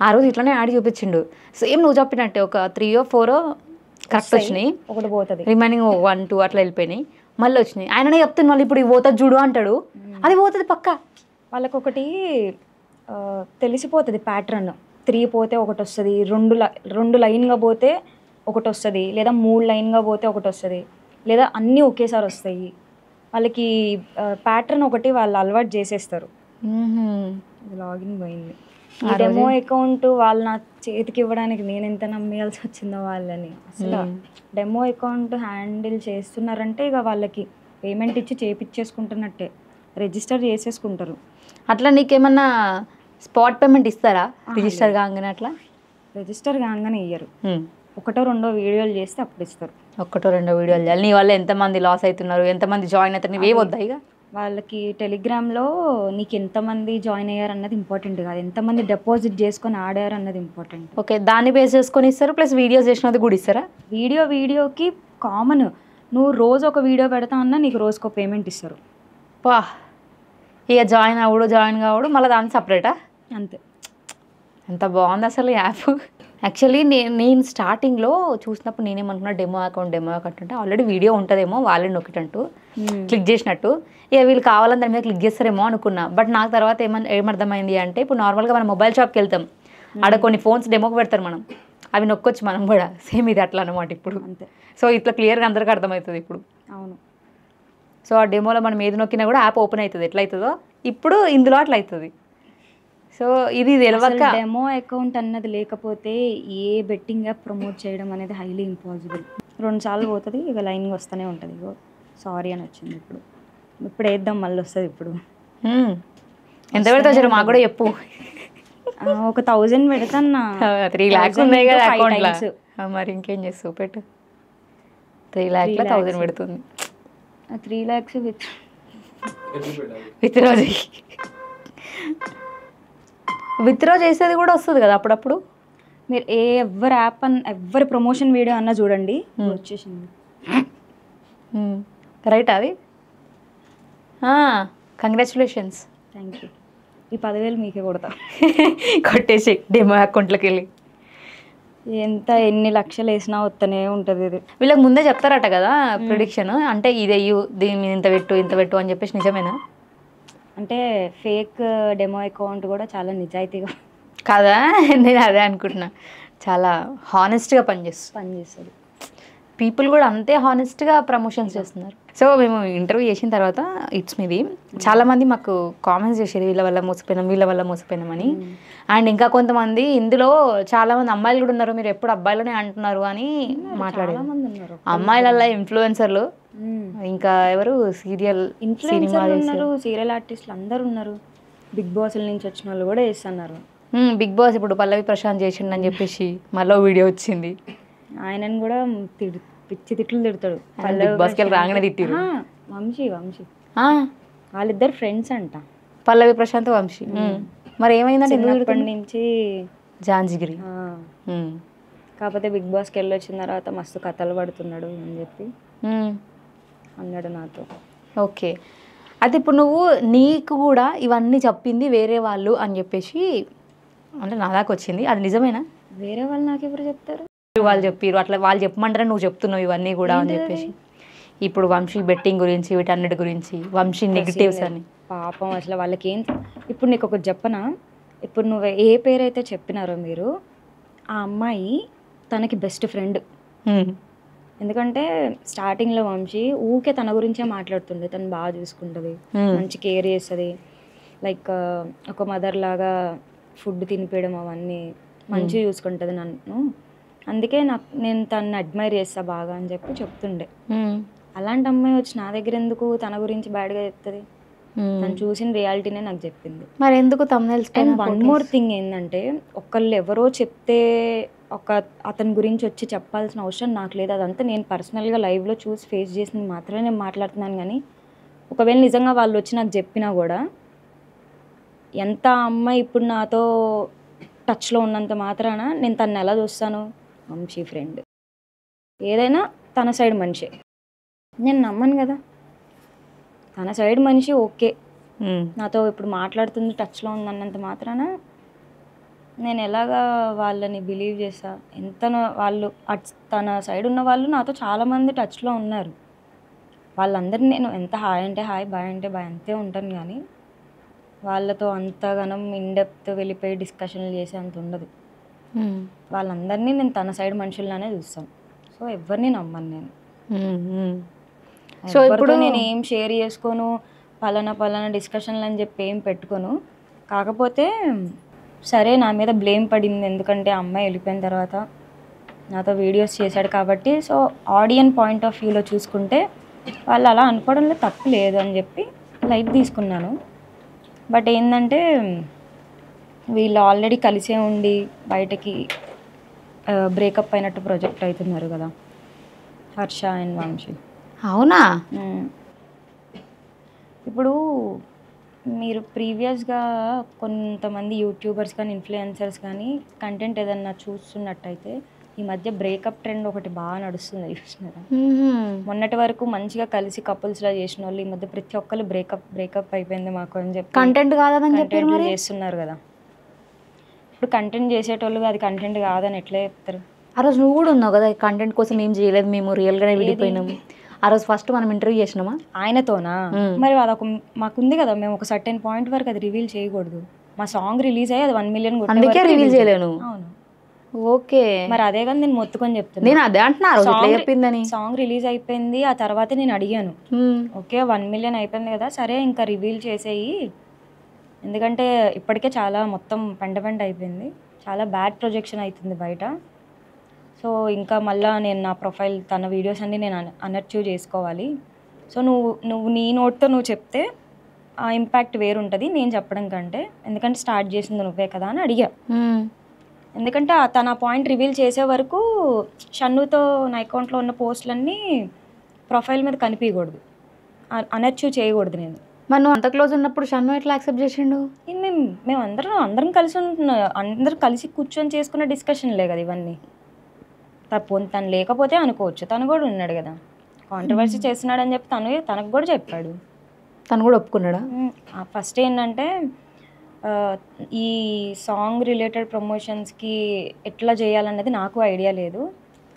ఆ రోజు ఇట్లానే యాడ్ చూపించిండు. సేమ్ నువ్వు చెప్పినట్టే ఒక 3 or 4 కరెక్ట్ వచ్చినాయి, ఒకటి పోతుంది, రిమైనింగ్ 1-2 అట్లా వెళ్ళిపోయినాయి. మళ్ళీ వచ్చినాయి. ఆయననే చెప్తాను మళ్ళీ ఇప్పుడు పోతుంది చూడు అంటాడు, అది పోతుంది పక్క. వాళ్ళకి ఒకటి తెలిసిపోతుంది ప్యాటర్న్. 3 పోతే ఒకటి వస్తుంది, 2 లైన్గా పోతే ఒకటి వస్తుంది, లేదా 3 లైన్గా పోతే ఒకటి వస్తుంది, లేదా అన్నీ ఒకేసారి వస్తాయి. వాళ్ళకి ప్యాటర్న్ ఒకటి వాళ్ళు అలవాటు చేసేస్తారు. లాగిన్ పోయింది. ఈ డెమో అకౌంట్ వాళ్ళు నా చేతికి ఇవ్వడానికి నేను ఎంత నమ్మేయాల్సి వచ్చిందో వాళ్ళని. అసలు డెమో అకౌంట్ హ్యాండిల్ చేస్తున్నారంటే ఇక వాళ్ళకి పేమెంట్ ఇచ్చి చేపించేసుకుంటున్నట్టే, రిజిస్టర్ చేసేసుకుంటారు. అట్లా నీకేమన్నా స్పాట్ పేమెంట్ ఇస్తారా రిజిస్టర్ కాగానే? అట్లా రిజిస్టర్ కాగానే ఇయ్యరు. 1-2 వీడియోలు చేస్తే అప్పుడు ఇస్తారు. 1-2 వీడియోలు చేయాలి. నీ వల్ల ఎంతమంది లాస్ అవుతున్నారు, ఎంతమంది జాయిన్ అవుతారు, నీవే వద్దా ఇక? వాళ్ళకి టెలిగ్రామ్లో నీకు ఎంతమంది జాయిన్ అయ్యారు అన్నది ఇంపార్టెంట్ కాదు, ఎంతమంది డిపాజిట్ చేసుకొని ఆడారు అన్నది ఇంపార్టెంట్. ఓకే, దాన్ని బేస్ చేసుకొని ఇస్తారు. ప్లస్ వీడియోస్ చేసినది కూడా ఇస్తారా? వీడియోకి కామన్. నువ్వు రోజు ఒక వీడియో పెడతా అన్నా నీకు రోజుకో పేమెంట్ ఇస్తారు. వా, ఇక జాయిన్ కావడు మళ్ళీ దాని సపరేటా? అంతే. ఎంత బాగుంది అసలు యాప్. యాక్చువల్లీ నేను స్టార్టింగ్లో చూసినప్పుడు నేనేమనుకున్నా డెమో అకౌంట్ అంటే ఆల్రెడీ వీడియో ఉంటుందేమో వాళ్ళని నొక్కిటంటూ క్లిక్ చేసినట్టు, ఇక వీళ్ళు కావాలని దాని మీద క్లిక్ చేస్తారేమో అనుకున్నా. బట్ నాకు తర్వాత ఏమర్థమైంది అంటే, ఇప్పుడు నార్మల్గా మనం మొబైల్ షాప్కి వెళ్తాం, ఆడ కొన్ని ఫోన్స్ డెమోకి పెడతారు, మనం అవి నొక్కొచ్చు మనం కూడా. సేమ్ ఇది అట్లా అనమాట ఇప్పుడు. అంతే. సో ఇట్లా క్లియర్గా అందరికీ అర్థమవుతుంది ఇప్పుడు. అవును. సో ఆ డెమోలో మనం ఏది నొక్కినా కూడా యాప్ ఓపెన్ అవుతుంది. ఎట్లా అవుతుందో ఇప్పుడు ఇందులో అట్లా అవుతుంది. సో ఇది తెలియక డెమో అకౌంట్ అన్నది లేకపోతే ఏ బెట్టింగ్ యాప్ ప్రమోట్ చేయడం అనేది హైలీ ఇంపాసిబుల్. 2 సార్లు పోతుంది, ఇక లైన్గా వస్తూనే ఉంటుంది. ఇగో సారీ అని వచ్చింది, ఇప్పుడు వేద్దాం మళ్ళీ వస్తుంది. ఇప్పుడు ఎంత పెడతావు సరే మాకు కూడా చెప్పు. ఒక 1000 పెడతాన్నా. 3 lakhs ఉన్నాయి కదా అకౌంట్లో, మరి ఇంకేం చేస్తావు పెట్టు. 3 lakhs 1000 పెడుతుంది. 3 lakhs విత్డ్రా చేసేది కూడా వస్తుంది కదా అప్పుడప్పుడు. మీరు ఎవరి యాప్ ఎవరి ప్రమోషన్ వీడియో అన్నా చూడండి వచ్చేసింది. రైట్ అది. కంగ్రాచులేషన్స్. Thank you. ఈ 10,000 మీకే కొడతా. కొట్టేసి డెమో అకౌంట్లోకి వెళ్ళి ఎన్ని లక్షలు వేసినా వస్తూనే ఉంటుంది. ఇది వీళ్ళకి ముందే చెప్తారట కదా ప్రిడిక్షన్, అంటే ఇది అయ్యు దీని మీద ఇంత పెట్టు అని చెప్పేసి. నిజమేనా? అంటే ఫేక్ డెమో అకౌంట్ కూడా చాలా నిజాయితీగా కదా, నేను అదే అనుకుంటున్నా. చాలా హానెస్ట్గా పనిచేస్తుంది. పీపుల్ కూడా అంతే హానెస్ట్గా ప్రమోషన్స్ చేస్తున్నారు. సో మేము ఇంటర్వ్యూ చేసిన తర్వాత ఇట్స్ మీది చాలామంది మాకు కామెంట్స్ చేశారు, వీళ్ళ వల్ల మోసపోయినామని. అండ్ ఇంకా కొంతమంది ఇందులో చాలామంది అమ్మాయిలు కూడా ఉన్నారు, మీరు ఎప్పుడు అబ్బాయిలనే అంటున్నారు అని మాట్లాడారు. అమ్మాయిలల్లో ఇన్ఫ్లుయెన్సర్లు, ఇంకా ఎవరు సీరియల్ ఉన్నారు, సీరియల్ ఆర్టిస్టులు అందరు ఉన్నారు, బిగ్ బాస్ నుంచి వచ్చిన వాళ్ళు కూడా చేస్తున్నారు. బిగ్ బాస్ ఇప్పుడు పల్లవి ప్రశాంత్ చేసిండు అని చెప్పేసి మళ్ళీ వీడియో వచ్చింది. ఆయనను కూడా పిచ్చి తిట్లు తిడతాడు. బిగ్ బాస్కి వెళ్ళి రాగానే తిట్టిరు. వంశీ వాళ్ళిద్దరు ఫ్రెండ్స్ అంట, పల్లవి ప్రశాంత్ వంశీ. మరి ఏమైందంటే చిన్నప్పటి నుంచి జాంజిగిరి. ఆ, మ్మ్. కాకపోతే బిగ్ బాస్కి వెళ్ళి వచ్చిన తర్వాత మస్తు కథలు పడుతున్నాడు అని చెప్పి మ్మ్. అన్నాడు నాతో. ఓకే. అయితే ఇప్పుడు నువ్వు నీకు కూడా ఇవన్నీ చెప్పింది వేరే వాళ్ళు అని చెప్పేసి అంటే నా దాకా వచ్చింది, అది నిజమేనా? వేరే వాళ్ళు నాకు ఎవరు చెప్తారు? వాళ్ళు చెప్పిరు అట్లా, వాళ్ళు చెప్పమంటారా నువ్వు చెప్తున్నావు ఇవన్నీ కూడా అని చెప్పేసి. ఇప్పుడు వంశీ బెట్టింగ్ గురించి వీటన్నిటి గురించి, వంశీ నెగిటివ్స్ అని. పాపం అసలు వాళ్ళకి ఏం. ఇప్పుడు నీకు ఒకటి చెప్పనా, ఇప్పుడు నువ్వు ఏ పేరైతే చెప్పినారో మీరు, ఆ అమ్మాయి తనకి బెస్ట్ ఫ్రెండ్. మ్మ్. ఎందుకంటే స్టార్టింగ్లో వంశీ ఊకే తన గురించే మాట్లాడుతుండే, తను బాగా చూసుకుంటుంది, మంచి కేర్ చేస్తుంది, లైక్ ఒక మదర్ లాగా ఫుడ్ తినిపించడం అవన్నీ మంచిగా చూసుకుంటుంది నన్ను. అందుకే నేను తనని అడ్మైర్ చేస్తా బాగా అని చెప్పి చెప్తుండే. మ్మ్. అలాంటి అమ్మాయి వచ్చి నా దగ్గర ఎందుకు తన గురించి బ్యాడ్గా చెప్తుంది? తను చూసిన రియాలిటీనే నాకు చెప్పింది. మరి ఎందుకు thumbnails and one more thing ఏంటంటే, ఒకళ్ళు ఎవరో చెప్తే అతని గురించి వచ్చి చెప్పాల్సిన అవసరం నాకు లేదు. అదంతా నేను పర్సనల్గా లైవ్లో చూసి ఫేస్ చేసింది మాత్రమే నేను మాట్లాడుతున్నాను. కానీ ఒకవేళ నిజంగా వాళ్ళు వచ్చి నాకు చెప్పినా కూడా, ఎంత అమ్మాయి ఇప్పుడు నాతో టచ్లో ఉన్నంత మాత్రాన నేను తను ఎలా చూస్తాను? వంశీ ఫ్రెండ్, ఏదైనా తన సైడ్ మనిషి. నేను నమ్మను కదా, తన సైడ్ మనిషి ఓకే, నాతో ఇప్పుడు మాట్లాడుతుంది, టచ్లో ఉందన్నంత మాత్రాన నేను ఎలాగా వాళ్ళని బిలీవ్ చేస్తా? ఎంత వాళ్ళు తన సైడ్ ఉన్న వాళ్ళు నాతో చాలామంది టచ్లో ఉన్నారు. వాళ్ళందరినీ నేను ఎంత హాయ్ అంటే హాయ్, బాయ్ అంటే బాయ్ అంతే ఉంటాను. కానీ వాళ్ళతో అంతగానం ఇన్డెప్త్ వెళ్ళిపోయి డిస్కషన్లు చేసే అంత ఉండదు. వాళ్ళందరినీ నేను తన సైడ్ మనుషుల్లానే చూస్తాను. సో ఎవరిని నమ్మను నేను. సో ఇప్పుడు నేను ఏం షేర్ చేసుకోను, పలానా డిస్కషన్లు అని చెప్పి ఏం పెట్టుకోను. కాకపోతే సరే నా మీద బ్లేమ్ పడింది, ఎందుకంటే అమ్మాయి వెళ్ళిపోయిన తర్వాత నాతో వీడియోస్ చేశాడు కాబట్టి. సో ఆడియన్స్ పాయింట్ ఆఫ్ వ్యూలో చూసుకుంటే వాళ్ళు అలా అనుకోవడంలో తప్పు లేదు అని చెప్పి లైట్ తీసుకున్నాను. బట్ ఏంటంటే వీళ్ళు ఆల్రెడీ కలిసే ఉండి బయటకి బ్రేకప్ అయినట్టు ప్రొజెక్ట్ అవుతున్నారు కదా, హర్ష అండ్ వంశీ. అవునా? ఇప్పుడు మీరు ప్రీవియస్గా కొంతమంది యూట్యూబర్స్ కానీ ఇన్ఫ్లుయెన్సర్స్ కానీ కంటెంట్ ఏదన్నా చూస్తున్నట్టయితే ఈ మధ్య బ్రేకప్ ట్రెండ్ ఒకటి బాగా నడుస్తుంది, చూస్తున్నారా? మొన్నటి వరకు మంచిగా కలిసి కపుల్స్లా చేసిన వాళ్ళు ఈ మధ్య ప్రతి ఒక్కరు బ్రేకప్ అయిపోయింది మాకు అని చెప్పి కంటెంట్ కాదని చెప్పి చేస్తున్నారు కదా. ఇప్పుడు కంటెంట్ చేసేటోళ్ళు అది కంటెంట్ కాదని ఎట్లా చెప్తారు? ఆ రోజు నువ్వు కూడా ఉన్నావు కదా, కంటెంట్ కోసం ఏం చేయలేదు, మేము రియల్గానే విడిపోయినాము. ఆ రోజు ఫస్ట్ మనం ఇంటర్వ్యూ చేసినామా ఆయనతోనా? మరి అదొక మాకుంది కదా, మేము ఒక సర్టెన్ పాయింట్ వరకు అది రివీల్ చేయకూడదు. మా సాంగ్ రిలీజ్ అయ్యి అది 1 million అందుకే రివీల్ చేయలేను. అవును, ఓకే. మరి అదే కానీ నేను మొత్తుకొని చెప్తాను. నేను అదే అంటున్నా, సాంగ్ రిలీజ్ అయిపోయింది, ఆ తర్వాత నేను అడిగాను, ఓకే 1 million అయిపోయింది కదా, సరే ఇంకా రివీల్ చేసేయి, ఎందుకంటే ఇప్పటికే చాలా మొత్తం పెంట అయిపోయింది, చాలా బ్యాడ్ ప్రొజెక్షన్ అవుతుంది బయట. సో ఇంకా మళ్ళీ నేను నా ప్రొఫైల్ తన వీడియోస్ అన్నీ నేను అన్అచీవ్ చేసుకోవాలి. సో నువ్వు నీ నోట్తో నువ్వు చెప్తే ఆ ఇంపాక్ట్ వేరుంటుంది నేను చెప్పడం కంటే, ఎందుకంటే స్టార్ట్ చేసింది నువ్వే కదా అని అడిగా. ఎందుకంటే తన పాయింట్ రివీల్ చేసే వరకు షన్నుతో నా అకౌంట్లో ఉన్న పోస్టులన్నీ ప్రొఫైల్ మీద కనిపించకూడదు, అన్అచీవ్ చేయకూడదు నేను. మరి నువ్వు అంత క్లోజ్ ఉన్నప్పుడు షన్ను ఎట్లా యాక్సెప్ట్ చేసిండు? మేము అందరం కలిసి కూర్చొని చేసుకున్న డిస్కషన్లే కదా ఇవన్నీ. తను లేకపోతే అనుకోవచ్చు, తను కూడా ఉన్నాడు కదా, కాంట్రవర్సీ చేస్తున్నాడు అని చెప్పి తనకు కూడా చెప్పాడు. తను కూడా ఒప్పుకున్నాడా? ఫస్ట్ ఏంటంటే ఈ సాంగ్ రిలేటెడ్ ప్రమోషన్స్కి ఎట్లా చేయాలన్నది నాకు ఐడియా లేదు,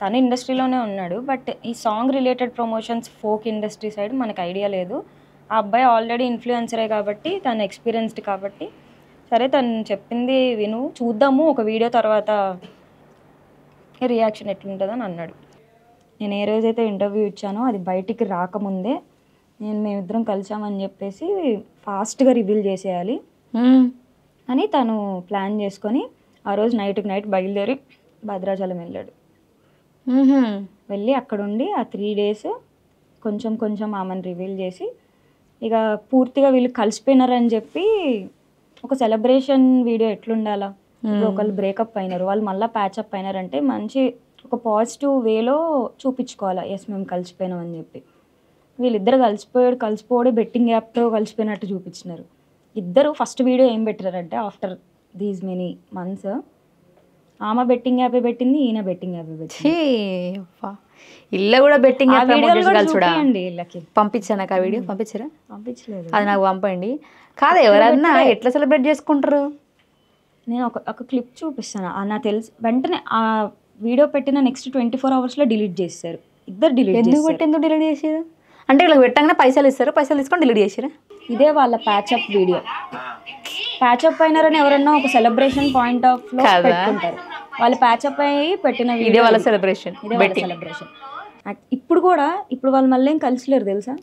తను ఇండస్ట్రీలోనే ఉన్నాడు. బట్ ఈ song related promotions folk industry side మనకు ఐడియా లేదు. ఆ అబ్బాయి ఆల్రెడీ ఇన్ఫ్లుయెన్సరే కాబట్టి, తను ఎక్స్పీరియన్స్డ్ కాబట్టి, సరే తను చెప్పింది విను, చూద్దాము ఒక వీడియో తర్వాత రియాక్షన్ ఎట్లుంటుందని అన్నాడు. నేను ఏ రోజైతే ఇంటర్వ్యూ ఇచ్చానో అది బయటికి రాకముందే మేమిద్దరం కలిసామని చెప్పేసి ఫాస్ట్గా రివీల్ చేసేయాలి అని తను ప్లాన్ చేసుకొని ఆ రోజు నైట్ బయలుదేరి భద్రాచలం వెళ్ళాడు. వెళ్ళి అక్కడుండి ఆ 3 days కొంచెం ఆమెను రివీల్ చేసి, ఇక పూర్తిగా వీళ్ళు కలిసిపోయినారని చెప్పి ఒక సెలబ్రేషన్ వీడియో ఎట్లుండాలా, ఇప్పుడు ఒకళ్ళు బ్రేకప్ అయినారు, వాళ్ళు మళ్ళీ ప్యాచప్ అయినారంటే మంచి ఒక పాజిటివ్ వేలో చూపించుకోవాలి, ఎస్ మేము కలిసిపోయినాం అని చెప్పి. వీళ్ళిద్దరు కలిసిపోవడే బెట్టింగ్ యాప్తో కలిసిపోయినట్టు చూపించినారు. ఇద్దరు ఫస్ట్ వీడియో ఏం పెట్టారంటే, ఆఫ్టర్ దీస్ మెనీ మంత్స్ ఆమె బెట్టింగ్ యాపే పెట్టింది, ఈయన బెట్టింగ్ యాపే పెట్టింది. ఇల్ల కూడా బెట్టింగ్ ఆ వీడియోలు కూడా చూపియండి వీళ్ళకి. పంపించాను నాకు ఆ వీడియో, పంపించారా? పంపించలేదు. అది నాకు పంపండి. కాదు, ఎవరన్నా ఎట్లా సెలబ్రేట్ చేసుకుంటారు? నేను ఒక క్లిప్ చూపిస్తాను. నాకు తెలిసి వెంటనే ఆ వీడియో పెట్టిన నెక్స్ట్ 24 అవర్స్లో డిలీట్ చేస్తారు. ఇద్దరు డిలీట్ ఎందుకు డిలీట్ చేసారు? అంటే వీళ్ళకి పెట్టగానే పైసలు ఇస్తారు, పైసలు తీసుకొని డిలీట్ చేసారా? ఇదే వాళ్ళ ప్యాచప్ వీడియో. ప్యాచప్ అయినారని ఎవరన్నా ఒక సెలబ్రేషన్ పాయింట్ ఆఫ్ లో పెట్టుకుంటారు. వాళ్ళు ప్యాచప్ అయ్యి పెట్టిన ఇదే వీడియో వాళ్ళ సెలబ్రేషన్. ఇదే వాళ్ళ సెలబ్రేషన్. ఇప్పుడు వాళ్ళు మళ్ళీ ఏం కలిసిలేరు తెలుసా.